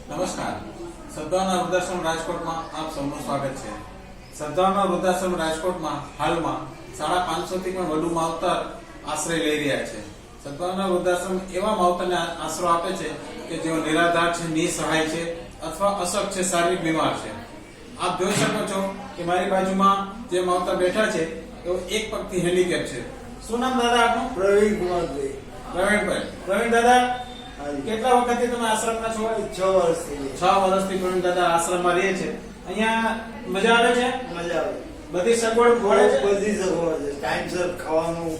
નમસ્કાર. સદ્ભાવના વૃદ્ધાશ્રમ રાજકોટમાં આપ સૌનું સ્વાગત છે. સદ્ભાવના વૃદ્ધાશ્રમ રાજકોટમાં હાલમાં 550 થી પણ વધુ માવતર આશ્રય લઈ રહ્યા છે. સદ્ભાવના વૃદ્ધાશ્રમ એવા માવતરને આશરો આપે છે કે જેઓ નિરાધાર છે, નિસહાય છે અથવા અશક્ત છે, શારીરિક બીમાર છે. આપ જોઈ શકો છો કે મારી બાજુમાં જે માવતર બેઠા છે તેઓ એક પગથી હેન્ડીકેપ છે. શું નામ દાદા આપનું? પ્રવીણ કુમારભાઈ. પ્રવીણ દાદા, કેટલા વખતથી તમે આશ્રમમાં છો? 6 વર્ષથી. 6 વર્ષથી પ્રવીણ દાદા આશ્રમમાં રહે છે. અહીંયા મજા આવે છે? મજા આવે. બધી સગવડ મળે છે? બધી સગવડ છે. ટાઈમસર ખાવાનું,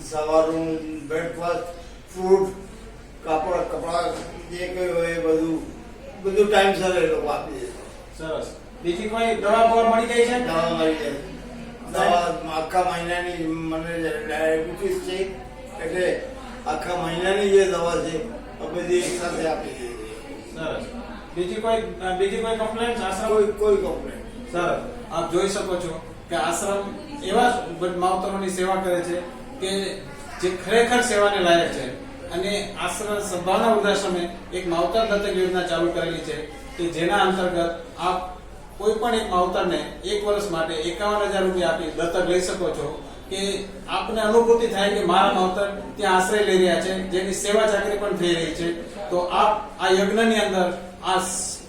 સવારનું બ્રેકફાસ્ટ, ફ્રૂટ, કપડા જે કઈ હોય એ બધું ટાઈમસર એ લોકો આપી દે. સરસ. બીજી કોઈ દવા મળી જાય છે? દવા મળી જાય. દવા આખા મહિનાની, મને ડાયાબિટીસ છે એટલે આખા મહિનાની જે દવા છે એ બધી એક સાથે આપી દે. સરસ. બીજી કોઈ કમ્પ્લેન્ટ? આશ્રમ કોઈ કમ્પ્લેન્ટ. સરસ. આપ જોઈ શકો છો કે આશ્રમ એવા માવતરોની સેવા કરે છે કે જે ખરેખર સેવાને લાયક છે. અને આશ્રમ સદ્ભાવના વૃદ્ધાશ્રમે એક માવતર દત્તક યોજના ચાલુ કરેલી છે કે જેના અંતર્ગત આપ કોઈ પણ એક માવતરને 1 વર્ષ માટે 51,000 રૂપિયા આપી દત્તક લઈ શકો છો કે આપને અનુભૂતિ થાય કે મારા માવતર ત્યાં આશ્રય લઈ રહ્યા છે, જેની સેવા ચાકરી પણ થઈ રહી છે. તો આપ આ યજ્ઞની અંદર, આ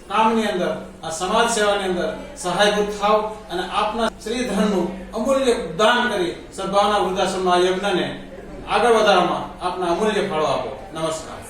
કામની અંદર, આ સમાજ સેવાની અંદર સહાયભૂત થાવ અને આપના શ્રીધનનું અમૂલ્ય દાન કરી સદ્ભાવના વૃદ્ધાશ્રમના આ યજ્ઞને આગળ વધારવામાં આપના અમૂલ્ય ફાળો આપો. નમસ્કાર.